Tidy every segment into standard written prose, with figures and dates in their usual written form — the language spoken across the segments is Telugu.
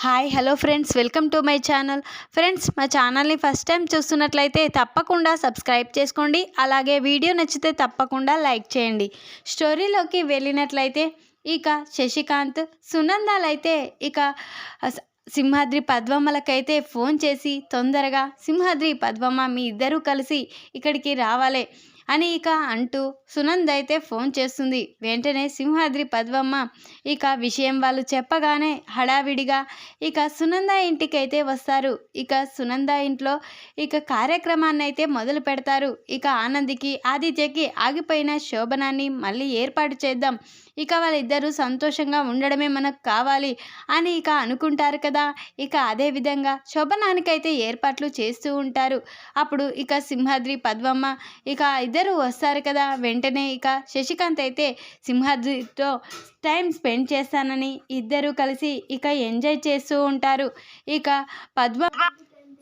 Hi hello friends, welcome to my channel. Friends, మా ఛానల్ని ఫస్ట్ టైం చూస్తున్నట్లయితే తప్పకుండా సబ్స్క్రైబ్ చేసుకోండి. అలాగే వీడియో నచ్చితే తప్పకుండా లైక్ చేయండి. స్టోరీలోకి వెళ్ళినట్లయితే ఇక శశికాంత్ సునందాలైతే ఇక సింహాద్రి పద్మమ్మలకైతే ఫోన్ చేసి తొందరగా సింహాద్రి పద్మమ్మ మీ ఇద్దరూ కలిసి ఇక్కడికి రావాలి అని ఇక అంటూ సునంద అయితే ఫోన్ చేస్తుంది. వెంటనే సింహాద్రి పద్మమ్మ ఇక విషయం వాళ్ళు చెప్పగానే హడావిడిగా ఇక సునంద ఇంటికి అయితే వస్తారు. ఇక సునంద ఇంట్లో ఇక కార్యక్రమాన్ని అయితే మొదలు పెడతారు. ఇక ఆనందికి ఆదిత్యకి ఆగిపోయిన శోభనాన్ని మళ్ళీ ఏర్పాటు చేద్దాం, ఇక వాళ్ళిద్దరూ సంతోషంగా ఉండడమే మనకు కావాలి అని ఇక అనుకుంటారు కదా. ఇక అదేవిధంగా శోభనానికైతే ఏర్పాట్లు చేస్తూ ఉంటారు. అప్పుడు ఇక సింహాద్రి పద్మమ్మ ఇక ఇద్దరు వస్తారు కదా. వెంటనే ఇక శశికాంత్ అయితే సింహాద్రితో టైం స్పెండ్ చేస్తానని ఇద్దరూ కలిసి ఇక ఎంజాయ్ చేస్తూ ఉంటారు. ఇక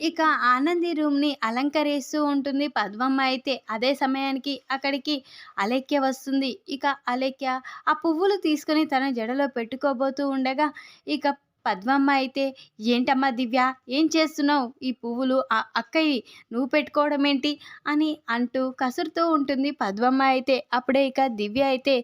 ఇక ఆనంది రూమ్ని అలంకరిస్తూ ఉంటుంది పద్మమ్మ అయితే. అదే సమయానికి అక్కడికి అలేఖ్య వస్తుంది. ఇక అలేఖ్య ఆ పువ్వులు తీసుకొని తన జడలో పెట్టుకోబోతూ ఉండగా ఇక పద్మమ్మ అయితే, ఏంటమ్మా దివ్య, ఏం చేస్తున్నావు? ఈ పువ్వులు అక్కయ్యి, నువ్వు పెట్టుకోవడం ఏంటి అని అంటూ కసురుతూ ఉంటుంది పద్మమ్మ అయితే. అప్పుడే ఇక దివ్య అయితే,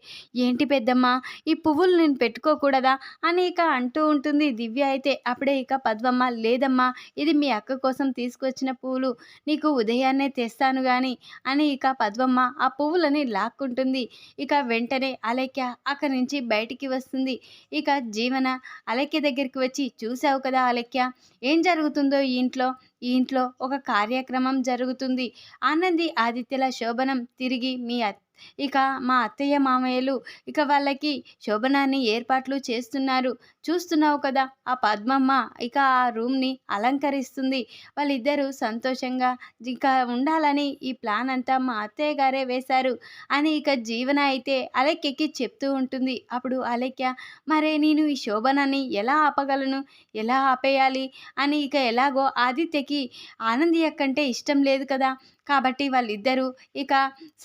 ఏంటి పెద్దమ్మ, ఈ పువ్వులు నేను పెట్టుకోకూడదా అని ఇక అంటూ ఉంటుంది దివ్య అయితే. అప్పుడే ఇక పద్మమ్మ, లేదమ్మా, ఇది మీ అక్క కోసం తీసుకొచ్చిన పువ్వులు, నీకు ఉదయాన్నే తెస్తాను కానీ అని ఇక పద్మమ్మ ఆ పువ్వులని లాక్కుంటుంది. ఇక వెంటనే అలేఖ్య అక్కడి నుంచి బయటికి వస్తుంది. ఇక జీవన అలేఖ్య దగ్గరికి వచ్చి, చూసావు కదా అలేఖ్య, ఏం జరుగుతుందో ఈ ఇంట్లో ఒక కార్యక్రమం జరుగుతుంది. ఆనంది ఆదిత్యల శోభనం తిరిగి ఇక మా అత్తయ్య మామయ్యలు ఇక వాళ్ళకి శోభనాన్ని ఏర్పాట్లు చేస్తున్నారు. చూస్తున్నావు కదా, ఆ పద్మమ్మ ఇక ఆ రూమ్ని అలంకరిస్తుంది. వాళ్ళిద్దరూ సంతోషంగా ఇక ఉండాలని ఈ ప్లాన్ అంతా మా అత్తయ్య గారే వేశారు అని ఇక జీవన అయితే అలేఖ్యకి చెప్తూ ఉంటుంది. అప్పుడు అలేఖ్య, మరే నేను ఈ శోభనాన్ని ఎలా ఆపగలను, ఎలా ఆపేయాలి అని ఇక ఎలాగో ఆదిత్యకి ఆనంది అక్కంటే ఇష్టం లేదు కదా, కాబట్టి వాళ్ళిద్దరూ ఇక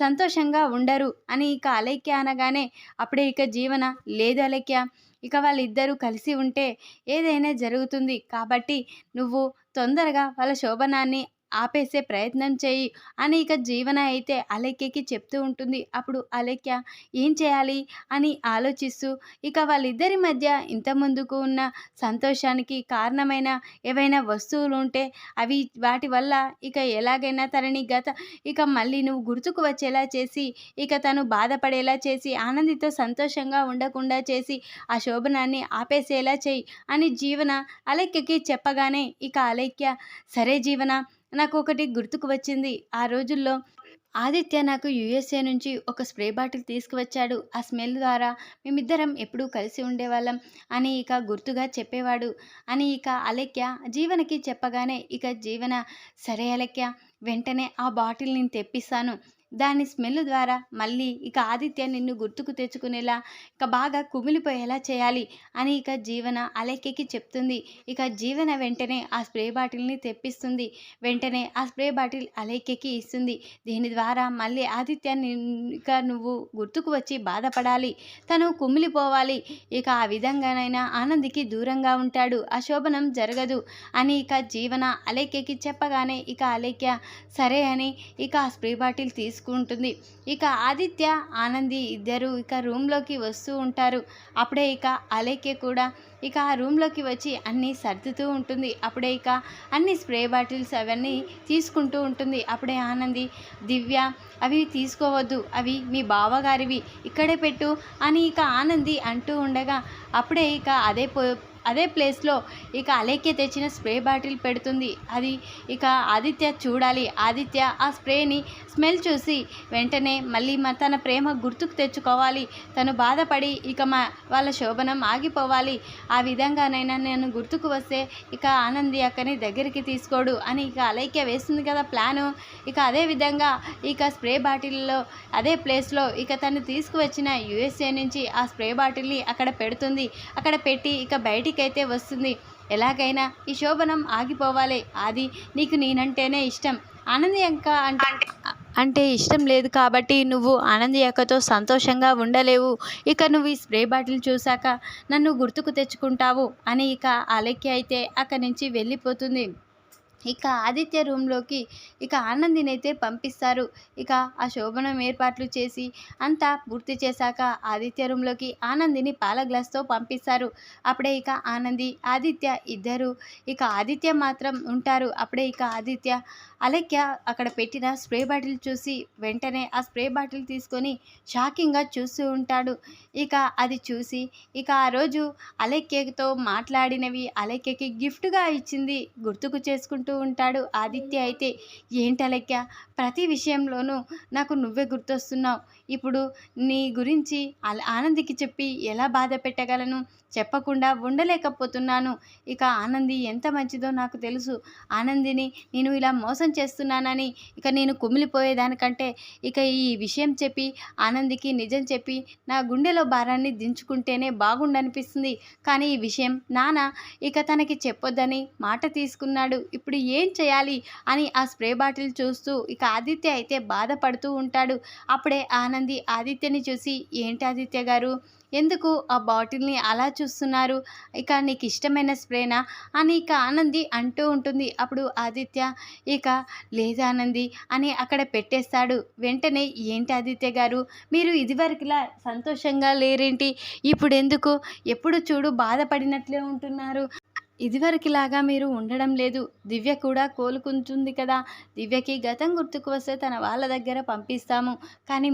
సంతోషంగా ఉండరు అని ఇక అలేఖ్య అనగానే అప్పుడే ఇక జీవన, లేదు అలేఖ్య, ఇక వాళ్ళిద్దరూ కలిసి ఉంటే ఏదైనా జరుగుతుంది, కాబట్టి నువ్వు తొందరగా వాళ్ళ శోభనాన్ని ఆపేసే ప్రయత్నం చేయి అని ఇక జీవన అయితే అలేఖ్యకి చెప్తూ ఉంటుంది. అప్పుడు అలేఖ్య ఏం చేయాలి అని ఆలోచిస్తూ ఇక వాళ్ళిద్దరి మధ్య ఇంత ముందుకు ఉన్న సంతోషానికి కారణమైన ఏవైనా వస్తువులు ఉంటే అవి వాటి వల్ల ఇక ఎలాగైనా తనని ఇక మళ్ళీ నువ్వు గుర్తుకు వచ్చేలా చేసి ఇక తను బాధపడేలా చేసి ఆనందితో సంతోషంగా ఉండకుండా చేసి ఆ శోభనాన్ని ఆపేసేలా చేయి అని జీవన అలేఖ్యకి చెప్పగానే ఇక అలేఖ్య, సరే జీవన, నాకు ఒకటి గుర్తుకు వచ్చింది. ఆ రోజుల్లో ఆదిత్య నాకు యూఎస్ఏ నుంచి ఒక స్ప్రే బాటిల్ తీసుకువచ్చాడు. ఆ స్మెల్ ద్వారా మేమిద్దరం ఎప్పుడూ కలిసి ఉండేవాళ్ళం అని ఇక గుర్తుగా చెప్పేవాడు అని ఇక అలేఖ్య జీవనకి చెప్పగానే ఇక జీవన, సరే అలేఖ్య, వెంటనే ఆ బాటిల్ నేను తెప్పిస్తాను, దాని స్మెల్ ద్వారా మళ్ళీ ఇక ఆదిత్య నిన్ను గుర్తుకు తెచ్చుకునేలా ఇక బాగా కుమిలిపోయేలా చేయాలి అని ఇక జీవన అలేఖ్యకి చెప్తుంది. ఇక జీవన వెంటనే ఆ స్ప్రే బాటిల్ని తెప్పిస్తుంది. వెంటనే ఆ స్ప్రే బాటిల్ అలేఖ్యకి ఇస్తుంది. దీని ద్వారా మళ్ళీ ఆదిత్య ఇక నువ్వు గుర్తుకు వచ్చి బాధపడాలి, తను కుమిలిపోవాలి, ఇక ఆ విధంగానైనా ఆనందికి దూరంగా ఉంటాడు, ఆ శోభనం జరగదు అని ఇక జీవన అలేఖ్యకి చెప్పగానే ఇక అలేఖ్య సరే అని ఇక ఆ స్ప్రే బాటిల్ తీసుకుంటుంది. ఇక ఆదిత్య ఆనంది ఇద్దరు ఇక రూమ్లోకి వస్తూ ఉంటారు. అప్పుడే ఇక అలేఖ్య కూడా ఇక ఆ రూమ్లోకి వచ్చి అన్నీ సర్దుతూ ఉంటుంది. అప్పుడే ఇక అన్ని స్ప్రే బాటిల్స్ అవన్నీ తీసుకుంటూ ఉంటుంది. అప్పుడే ఆనంది, దివ్య, అవి తీసుకోవద్దు, అవి మీ బావగారివి, ఇక్కడే పెట్టు అని ఇక ఆనంది అంటూ ఉండగా అప్పుడే ఇక అదే ప్లేస్లో ఇక అలేఖ్య తెచ్చిన స్ప్రే బాటిల్ పెడుతుంది. అది ఇక ఆదిత్య చూడాలి. ఆదిత్య ఆ స్ప్రేని స్మెల్ చూసి వెంటనే మళ్ళీ తన ప్రేమ గుర్తుకు తెచ్చుకోవాలి, తను బాధపడి ఇక వాళ్ళ శోభనం ఆగిపోవాలి, ఆ విధంగానైనా నేను గుర్తుకు వస్తే ఇక ఆనంది అక్కని దగ్గరికి తీసుకోడు అని ఇక అలేఖ్య వేస్తుంది కదా ప్లాను. ఇక అదే విధంగా ఇక స్ప్రే బాటిల్లో అదే ప్లేస్లో ఇక తను తీసుకువచ్చిన యూఎస్ఏ నుంచి ఆ స్ప్రే బాటిల్ని అక్కడ పెడుతుంది. అక్కడ పెట్టి ఇక బయటికైతే వస్తుంది. ఎలాగైనా ఈ శోభనం ఆగిపోవాలి, అది నీకు నేనంటేనే ఇష్టం, ఆనంది అంటే అంటే ఇష్టం లేదు కాబట్టి నువ్వు ఆనంది అక్కతో సంతోషంగా ఉండలేవు. ఇక నువ్వు ఈ స్ప్రే బాటిల్ చూశాక నన్ను గుర్తుకు తెచ్చుకుంటావు అని ఇక అలెక్కి అయితే అక్కడి నుంచి వెళ్ళిపోతుంది. ఇక ఆదిత్య రూమ్లోకి ఇక ఆనందినైతే పంపిస్తారు. ఇక ఆ శోభనం ఏర్పాట్లు చేసి అంతా పూర్తి చేశాక ఆదిత్య రూమ్లోకి ఆనందిని పాల గ్లాస్తో పంపిస్తారు. అప్పుడే ఇక ఆనంది ఆదిత్య ఇద్దరు ఇక ఆదిత్య మాత్రం ఉంటారు. అప్పుడే ఇక ఆదిత్య అలెక్య అక్కడ పెట్టిన స్ప్రే బాటిల్ చూసి వెంటనే ఆ స్ప్రే బాటిల్ తీసుకొని షాకింగ్గా చూస్తూ ఉంటాడు. ఇక అది చూసి ఇక ఆ రోజు అలెక్యతో మాట్లాడినవి అలెక్యకి గిఫ్ట్గా ఇచ్చింది గుర్తుకు చేసుకుంటూ ఉంటాడు ఆదిత్య అయితే. ఏంటి అలెక్య, ప్రతి విషయంలోనూ నాకు నువ్వే గుర్తొస్తున్నావు. ఇప్పుడు నీ గురించి ఆనందికి చెప్పి ఎలా బాధ పెట్టగలను, చెప్పకుండా ఉండలేకపోతున్నాను. ఇక ఆనంది ఎంత మంచిదో నాకు తెలుసు. ఆనందిని నేను ఇలా మోసం చేస్తున్నానని ఇక నేను కుమిలిపోయేదానికంటే ఇక ఈ విషయం చెప్పి ఆనందికి నిజం చెప్పి నా గుండెలో భారాన్ని దించుకుంటేనే బాగుండనిపిస్తుంది. కానీ ఈ విషయం నాన్న ఇక తనకి చెప్పొద్దని మాట తీసుకున్నాడు. ఇప్పుడు ఏం చేయాలి అని ఆ స్ప్రే బాటిల్ చూస్తూ ఇక ఆదిత్య అయితే బాధపడుతూ ఉంటాడు. అప్పుడే ఆనంది ఆదిత్యని చూసి, ఏంటి ఆదిత్య గారు, ఎందుకు ఆ బాటిల్ని అలా చూస్తున్నారు, ఇక నీకు ఇష్టమైన స్ప్రేనా అని ఇక ఆనంది అంటూ ఉంటుంది. అప్పుడు ఆదిత్య ఇక లేదు ఆనంది అని అక్కడ పెట్టేస్తాడు. వెంటనే ఏంటి ఆదిత్య గారు, మీరు ఇదివరకులా సంతోషంగా లేరేంటి, ఇప్పుడు ఎందుకు ఎప్పుడు చూడు బాధపడినట్లే ఉంటున్నారు, ఇదివరకులాగా మీరు ఉండడం లేదు. దివ్య కూడా కోలుకుంటుంది కదా, దివ్యకి గతం గుర్తుకు వస్తే తన వాళ్ళ దగ్గర పంపిస్తాము, కానీ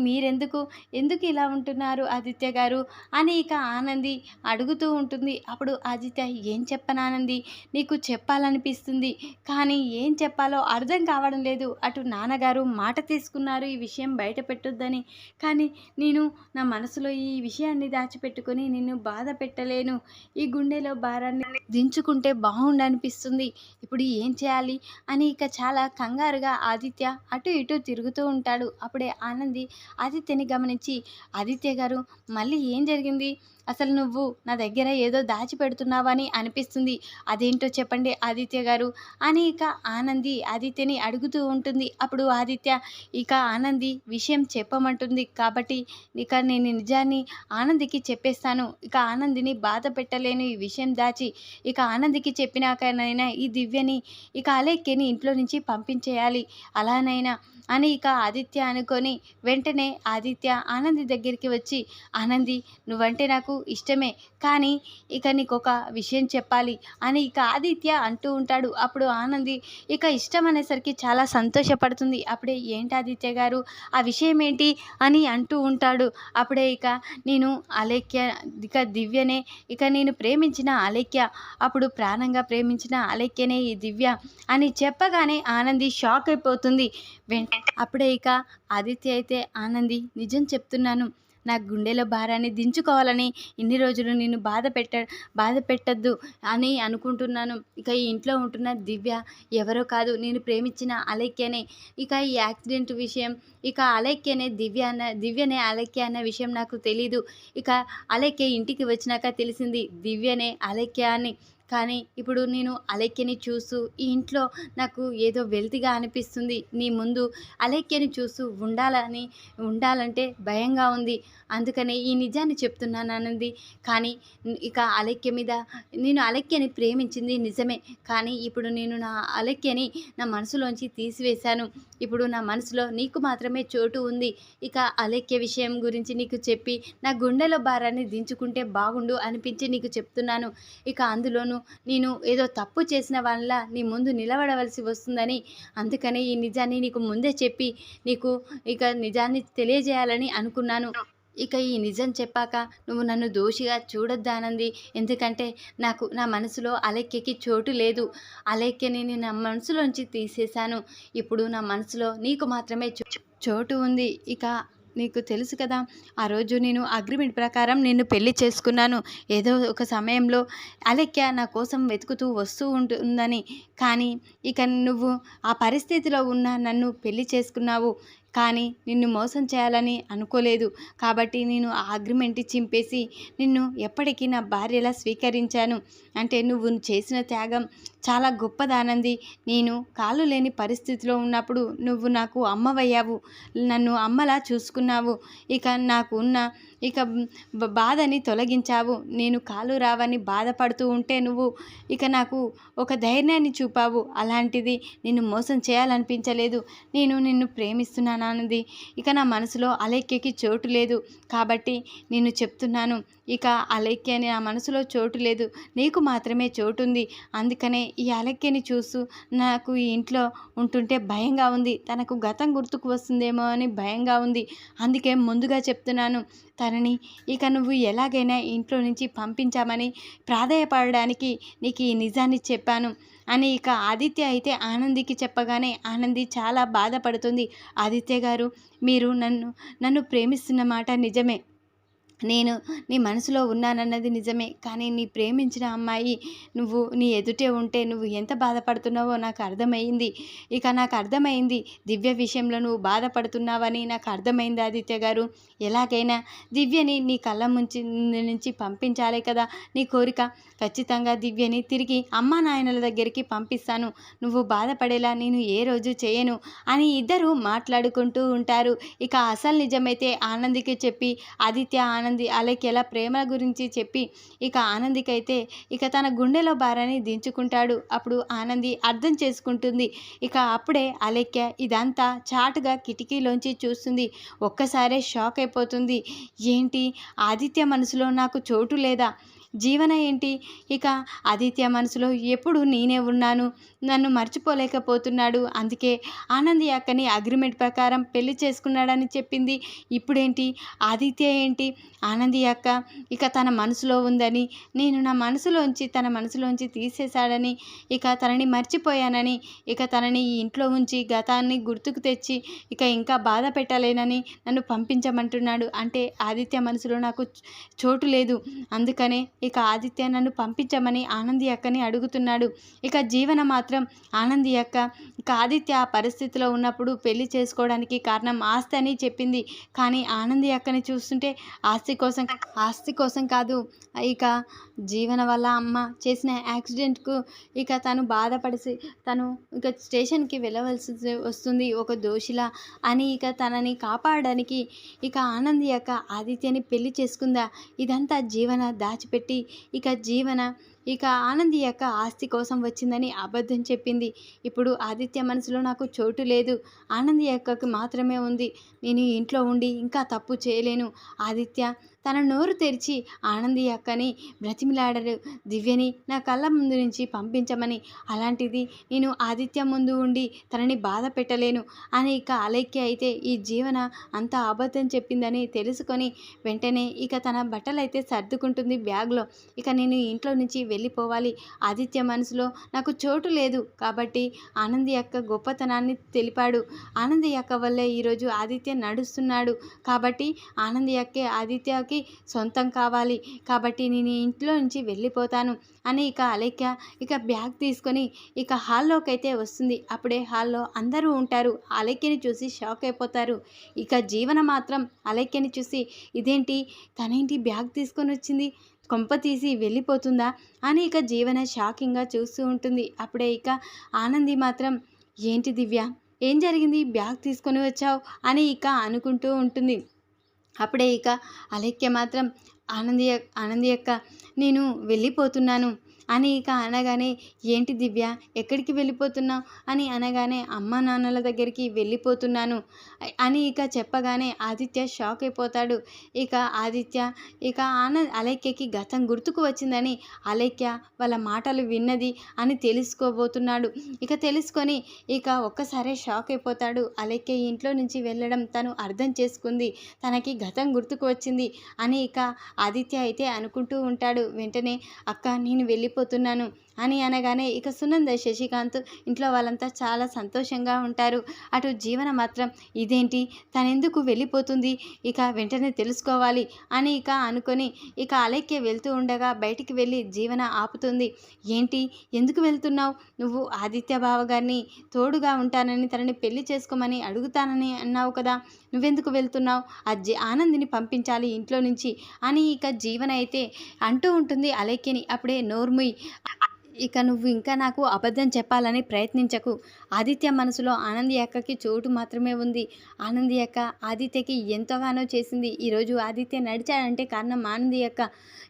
ఎందుకు ఇలా ఉంటున్నారు ఆదిత్య గారు అని ఇక ఆనంది అడుగుతూ ఉంటుంది. అప్పుడు ఆదిత్య, ఏం చెప్పను ఆనంది, నీకు చెప్పాలనిపిస్తుంది కానీ ఏం చెప్పాలో అర్థం కావడం లేదు. అటు నాన్నగారు మాట తీసుకున్నారు ఈ విషయం బయట పెట్టొద్దని, కానీ నేను నా మనసులో ఈ విషయాన్ని దాచిపెట్టుకొని నిన్ను బాధ పెట్టలేను. ఈ గుండెలో భారాన్ని దించుకుంటే బాగుండనిపిస్తుంది. ఇప్పుడు ఏం చేయాలి అని ఇక చాలా కంగారుగా ఆదిత్య అటు ఇటు తిరుగుతూ ఉంటాడు. అప్పుడే ఆనంది ఆదిత్యని గమనించి, ఆదిత్య గారు మళ్ళీ ఏం జరిగింది, అసలు నువ్వు నా దగ్గర ఏదో దాచిపెడుతున్నావని అనిపిస్తుంది, అదేంటో చెప్పండి ఆదిత్య గారు అని ఇక ఆనంది ఆదిత్యని అడుగుతూ ఉంటుంది. అప్పుడు ఆదిత్య ఇక ఆనంది విషయం చెప్పమంటుంది కాబట్టి ఇక నేను నిజాన్ని ఆనందికి చెప్పేస్తాను. ఇక ఆనందిని బాధ పెట్టలేను ఈ విషయం దాచి. ఇక ఆనందికి చెప్పినాకనైనా ఈ దివ్యని ఇక అలేఖ్యని ఇంట్లో నుంచి పంపించేయాలి అలానైనా అని ఇక ఆదిత్య అనుకొని వెంటనే ఆదిత్య ఆనంది దగ్గరికి వచ్చి, ఆనంది నువ్వంటే నాకు ఇష్టమే, కానీ ఇక నీకొక విషయం చెప్పాలి అని ఇక ఆదిత్య అంటూ ఉంటాడు. అప్పుడు ఆనంది ఇక ఇష్టం అనేసరికి చాలా సంతోషపడుతుంది. అప్పుడే ఏంటి ఆదిత్య గారు ఆ విషయం ఏంటి అని అంటూ ఉంటాడు. అప్పుడే ఇక నేను అలేఖ్య ఇక దివ్యనే, ఇక నేను ప్రేమించిన అలేఖ్య, అప్పుడు ప్రాణంగా ప్రేమించిన అలేఖ్యనే ఈ దివ్య అని చెప్పగానే ఆనంది షాక్ అయిపోతుంది. అప్పుడే ఇక ఆదిత్య అయితే, ఆనంది నిజం చెప్తున్నాను, నా గుండెలో భారాన్ని దించుకోవాలని ఇన్ని రోజులు నేను బాధ పెట్టద్దు అని అనుకుంటున్నాను. ఇక ఈ ఇంట్లో ఉంటున్న దివ్య ఎవరో కాదు, నేను ప్రేమించిన అలేఖ్యనే. ఇక ఈ యాక్సిడెంట్ విషయం ఇక అలేఖ్యనే దివ్యనే అలేఖ్య అన్న విషయం నాకు తెలీదు. ఇక అలేఖ్య ఇంటికి వచ్చినాక తెలిసింది దివ్యనే అలేఖ్య అని. కానీ ఇప్పుడు నేను అలేఖ్యని చూస్తూ ఈ ఇంట్లో నాకు ఏదో వెల్తిగా అనిపిస్తుంది. నీ ముందు అలేఖ్యని చూస్తూ ఉండాలంటే భయంగా ఉంది. అందుకనే ఈ నిజాన్ని చెప్తున్నాను ఆనంది. కానీ ఇక అలేఖ్య మీద నేను అలేఖ్యని ప్రేమించింది నిజమే, కానీ ఇప్పుడు నేను నా అలేఖ్యని నా మనసులోంచి తీసివేశాను. ఇప్పుడు నా మనసులో నీకు మాత్రమే చోటు ఉంది. ఇక అలేఖ్య విషయం గురించి నీకు చెప్పి నా గుండెలో భారాన్ని దించుకుంటే బాగుండు అనిపించి నీకు చెప్తున్నాను. ఇక అందులోనూ నేను ఏదో తప్పు చేసిన వల్ల నీ ముందు నిలబడవలసి వస్తుందని, అందుకని ఈ నిజాన్ని నీకు ముందే చెప్పి నీకు ఇక నిజాన్ని తెలియజేయాలని అనుకున్నాను. ఇక ఈ నిజం చెప్పాక నువ్వు నన్ను దోషిగా చూడొద్దానంది, ఎందుకంటే నాకు నా మనసులో అలేఖ్యకి చోటు లేదు. అలేఖ్యని నేను నా మనసులోంచి తీసేశాను. ఇప్పుడు నా మనసులో నీకు మాత్రమే చోటు ఉంది. ఇక నీకు తెలుసు కదా, ఆ రోజు నేను అగ్రిమెంట్ ప్రకారం నిన్ను పెళ్లి చేసుకున్నాను. ఏదో ఒక సమయంలో అలెక్య నా కోసం వెతుకుతూ వస్తూ ఉంటుందని, కానీ ఇక నువ్వు ఆ పరిస్థితిలో ఉన్న నన్ను పెళ్లి చేసుకున్నావు. కానీ నిన్ను మోసం చేయాలని అనుకోలేదు. కాబట్టి నేను ఆ అగ్రిమెంట్ చింపేసి నిన్ను ఎప్పటికీ నా భార్యలా స్వీకరించాను. అంటే నువ్వు చేసిన త్యాగం చాలా గొప్పదానంది. నేను కాళ్ళు లేని పరిస్థితిలో ఉన్నప్పుడు నువ్వు నాకు అమ్మవయ్యావు. నన్ను అమ్మలా చూసుకున్నావు. ఇక నాకు ఉన్న బాధని తొలగించావు. నేను కాలు రావని బాధపడుతూ ఉంటే నువ్వు ఇక నాకు ఒక ధైర్యాన్ని చూపావు. అలాంటిది నిన్ను మోసం చేయాలనిపించలేదు. నేను నిన్ను ప్రేమిస్తున్నానన్నది ఇక నా మనసులో అలేఖ్యకి చోటు లేదు. కాబట్టి నేను చెప్తున్నాను, ఇక అలేఖ్య నా మనసులో చోటు లేదు, నీకు మాత్రమే చోటుంది. అందుకనే ఈ అలేఖ్యని చూస్తూ నాకు ఈ ఇంట్లో ఉంటుంటే భయంగా ఉంది. తనకు గతం గుర్తుకు వస్తుందేమో అని భయంగా ఉంది. అందుకే ముందుగా చెప్తున్నాను, తనని ఇక నువ్వు ఎలాగైనా ఇంట్లో నుంచి పంపించామని ప్రాధేయపడడానికి నీకు ఈ నిజాన్ని చెప్పాను అని ఇక ఆదిత్య అయితే ఆనందికి చెప్పగానే ఆనంది చాలా బాధపడుతుంది. ఆదిత్య గారు, మీరు నన్ను ప్రేమిస్తున్న మాట నిజమే. నేను నీ మనసులో ఉన్నానన్నది నిజమే. కానీ నీ ప్రేమించిన అమ్మాయి నువ్వు నీ ఎదుటే ఉంటే నువ్వు ఎంత బాధపడుతున్నావో నాకు అర్థమైంది. ఇక నాకు అర్థమైంది, దివ్య విషయంలో నువ్వు బాధపడుతున్నావని నాకు అర్థమైంది ఆదిత్య గారు. ఎలాగైనా దివ్యని నీ కళ్ళ నుంచి పంపించాలి కదా నీ కోరిక. ఖచ్చితంగా దివ్యని తిరిగి అమ్మా నాయనల దగ్గరికి పంపిస్తాను. నువ్వు బాధపడేలా నేను ఏ రోజు చేయను అని ఇద్దరు మాట్లాడుకుంటూ ఉంటారు. ఇక అసలు నిజమైతే ఆనందికి చెప్పి ఆదిత్య ఆనంది అలేఖ్యల ప్రేమ గురించి చెప్పి ఇక ఆనందికైతే ఇక తన గుండెలో భారాన్ని దించుకుంటాడు. అప్పుడు ఆనంది అర్థం చేసుకుంటుంది. ఇక అప్పుడే అలేఖ్య ఇదంతా చాటుగా కిటికీలోంచి చూస్తుంది. ఒక్కసారే షాక్ అయిపోతుంది. ఏంటి, ఆదిత్య మనసులో నాకు చోటు లేదా? జీవన ఏంటి? ఇక ఆదిత్య మనసులో ఎప్పుడు నేనే ఉన్నాను, నన్ను మర్చిపోలేకపోతున్నాడు. అందుకే ఆనంది అక్కని అగ్రిమెంట్ ప్రకారం పెళ్లి చేసుకున్నాడని చెప్పింది. ఇప్పుడేంటి, ఆదిత్య ఏంటి ఆనంది అక్క ఇక తన మనసులో ఉందని, నేను నా మనసులోంచి తన మనసులోంచి తీసేశాడని, ఇక తనని మర్చిపోయానని, ఇక తనని ఈ ఇంట్లో ఉంచి గతాన్ని గుర్తుకు తెచ్చి ఇక ఇంకా బాధ పెట్టలేనని నన్ను పంపించమంటున్నాడు. అంటే ఆదిత్య మనసులో నాకు చోటు లేదు. అందుకనే ఇక ఆదిత్య నన్ను పంపించమని ఆనంది అక్కని అడుగుతున్నాడు. ఇక జీవన మాత్రం ఆనంది అక్క ఇక ఆదిత్య ఆ పరిస్థితిలో ఉన్నప్పుడు పెళ్లి చేసుకోవడానికి కారణం ఆస్తి అని చెప్పింది. కానీ ఆనంది అక్కని చూస్తుంటే ఆస్తి కోసం కాదు, ఇక జీవన వల్ల అమ్మ చేసిన యాక్సిడెంట్కు ఇక తను బాధపడిసి తను ఇక స్టేషన్కి వెళ్ళవలసి వస్తుంది ఒక దోషిలా అని ఇక తనని కాపాడడానికి ఇక ఆనంది అక్క ఆదిత్యని పెళ్లి చేసుకుందా. ఇదంతా జీవన దాచిపెట్టి ఇక జీవన ఇక ఆనంది యొక్క ఆస్తి కోసం వచ్చిందని అబద్ధం చెప్పింది. ఇప్పుడు ఆదిత్య మనసులో నాకు చోటు లేదు, ఆనంది అక్కకి మాత్రమే ఉంది. నేను ఇంట్లో ఉండి ఇంకా తప్పు చేయలేను. ఆదిత్య తన నోరు తెరిచి ఆనంది అక్కని బ్రతిమిలాడరు, దివ్యని నా కళ్ళ ముందు నుంచి పంపించమని. అలాంటిది నేను ఆదిత్య ముందు ఉండి తనని బాధ పెట్టలేను అని ఇక అలేఖ్య అయితే ఈ జీవన అంత అబద్ధం చెప్పిందని తెలుసుకొని వెంటనే ఇక తన బట్టలైతే సర్దుకుంటుంది బ్యాగ్లో. ఇక నేను ఇంట్లో నుంచి వెళ్ళిపోవాలి. ఆదిత్య మనసులో నాకు చోటు లేదు కాబట్టి ఆనంది అక్క గొప్పతనాన్ని తెలిపాడు. ఆనంది అక్క వల్లే ఈరోజు ఆదిత్య నడుస్తున్నాడు. కాబట్టి ఆనంది అక్కే ఆదిత్యకి సొంతం కావాలి. కాబట్టి నేను ఇంట్లో నుంచి వెళ్ళిపోతాను అని ఇక అలేఖ్య ఇక బ్యాగ్ తీసుకొని ఇక హాల్లోకి అయితే వస్తుంది. అప్పుడే హాల్లో అందరూ ఉంటారు. అలేఖ్యని చూసి షాక్ అయిపోతారు. ఇక జీవన మాత్రం అలేఖ్యని చూసి ఇదేంటి, తనేంటి బ్యాగ్ తీసుకొని వచ్చింది, కొంప తీసి వెళ్ళిపోతుందా అని ఇక జీవన షాకింగ్గా చూస్తూ ఉంటుంది. అప్పుడే ఇక ఆనంది మాత్రం ఏంటి దివ్య, ఏం జరిగింది, బ్యాగ్ తీసుకొని వచ్చావు అని ఇక అనుకుంటూ ఉంటుంది. అప్పుడే ఇక అలేఖ్య మాత్రం ఆనంది అక్క నేను వెళ్ళిపోతున్నాను అని ఇక అనగానే ఏంటి దివ్య, ఎక్కడికి వెళ్ళిపోతున్నావు అని అనగానే అమ్మ నాన్నల దగ్గరికి వెళ్ళిపోతున్నాను అని ఇక చెప్పగానే ఆదిత్య షాక్ అయిపోతాడు. ఇక ఆదిత్య ఇక అలేఖ్యకి గతం గుర్తుకు వచ్చిందని అలేఖ్య వాళ్ళ మాటలు విన్నది అని తెలుసుకోబోతున్నాడు. ఇక తెలుసుకొని ఇక ఒక్కసారే షాక్ అయిపోతాడు. అలేఖ్య ఇంట్లో నుంచి వెళ్ళడం తను అర్థం చేసుకుంది, తనకి గతం గుర్తుకు వచ్చింది అని ఇక ఆదిత్య అయితే అనుకుంటూ ఉంటాడు. వెంటనే అక్క నేను వెళ్ళిపోతున్నాను అని అనగానే ఇక సునంద శశికాంత్ ఇంట్లో వాళ్ళంతా చాలా సంతోషంగా ఉంటారు. అటు జీవన మాత్రం ఇదేంటి తనెందుకు వెళ్ళిపోతుంది, ఇక వెంటనే తెలుసుకోవాలి అని ఇక అనుకొని ఇక అలెక్య వెళ్తూ ఉండగా బయటికి వెళ్ళి జీవన ఆపుతుంది. ఏంటి, ఎందుకు వెళ్తున్నావు? నువ్వు ఆదిత్య బావ గారిని తోడుగా ఉంటానని తనని పెళ్లి చేసుకోమని అడుగుతానని అన్నావు కదా, నువ్వెందుకు వెళ్తున్నావు? ఆనందిని పంపించాలి ఇంట్లో నుంచి అని ఇక జీవన అయితే అంటూ ఉంటుంది అలెక్యని. అప్పుడే నోర్ముయ్, ఇక నువ్వు ఇంకా నాకు అబద్ధం చెప్పాలని ప్రయత్నించకు. ఆదిత్య మనసులో ఆనంది అక్కకి చోటు మాత్రమే ఉంది. ఆనంది అక్క ఆదిత్యకి ఎంతగానో చేసింది. ఈరోజు ఆదిత్య నడిచాడంటే కారణం ఆనంది అక్క.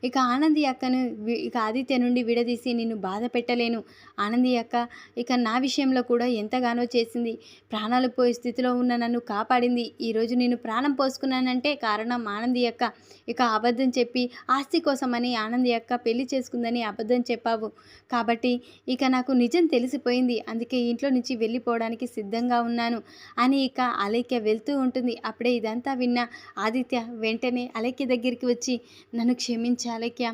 ఇక ఆనంది అక్కను ఇక ఆదిత్య నుండి విడదీసి నిన్ను బాధ పెట్టలేను. ఆనంది అక్క ఇక నా విషయంలో కూడా ఎంతగానో చేసింది. ప్రాణాలు పోయే స్థితిలో ఉన్న నన్ను కాపాడింది. ఈరోజు నేను ప్రాణం పోసుకున్నానంటే కారణం ఆనంది అక్క. ఇక అబద్ధం చెప్పి ఆస్తి కోసమని ఆనంది అక్క పెళ్లి చేసుకుందని అబద్ధం చెప్పావు కాబట్టి ఇక నాకు నిజం తెలిసిపోయింది. అందుకే ఇంట్లో నుంచి వెళ్ళిపోవడానికి సిద్ధంగా ఉన్నాను అని ఇక అలెక్య వెళ్తూ ఉంటుంది. అప్పుడే ఇదంతా విన్న ఆదిత్య వెంటనే అలెక్య దగ్గరికి వచ్చి, నన్ను క్షమించు అలెక్య,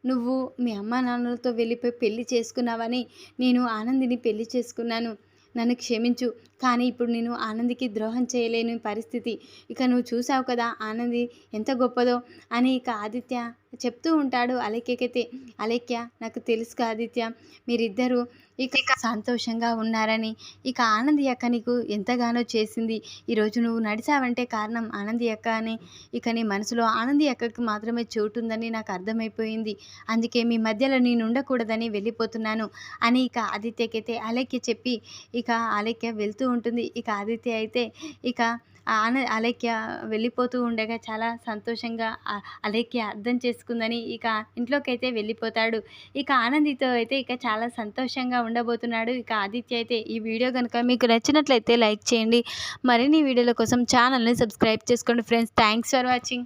నువ్వు మీ అమ్మా నాన్నలతో వెళ్ళిపోయి పెళ్లి చేసుకున్నావని నేను ఆనందిని పెళ్లి చేసుకున్నాను. నన్ను క్షమించు. కానీ ఇప్పుడు నేను ఆనందికి ద్రోహం చేయలేని పరిస్థితి. ఇక నువ్వు చూసావు కదా ఆనంది ఎంత గొప్పదో అని ఇక ఆదిత్య చెప్తూ ఉంటాడు అలెక్యకైతే. అలెక్య, నాకు తెలుసు ఆదిత్య, మీరిద్దరూ ఇక సంతోషంగా ఉన్నారని. ఇక ఆనంది అక్క నీకు ఎంతగానో చేసింది. ఈరోజు నువ్వు నడిచావంటే కారణం ఆనంది అక్క అని. ఇక నీ మనసులో ఆనంది అక్కకి మాత్రమే చోటు ఉందని నాకు అర్థమైపోయింది. అందుకే మీ మధ్యలో నేను ఉండకూడదని వెళ్ళిపోతున్నాను అని ఇక ఆదిత్యకైతే అలెక్య చెప్పి ఇక అలెక్య వెళ్తూ ఉంటుంది. ఇక ఆదిత్య అయితే ఇక అలెక్య వెళ్ళిపోతూ ఉండగా చాలా సంతోషంగా అలెక్య అర్థం చేసుకుందని ఇక ఇంట్లోకైతే వెళ్ళిపోతాడు. ఇక ఆనందితో అయితే ఇక చాలా సంతోషంగా ఉండబోతున్నాడు ఇక ఆదిత్య అయితే. ఈ వీడియో కనుక మీకు నచ్చినట్లయితే లైక్ చేయండి. మరిన్ని వీడియోల కోసం ఛానల్ని సబ్స్క్రైబ్ చేసుకోండి ఫ్రెండ్స్. Thanks for watching.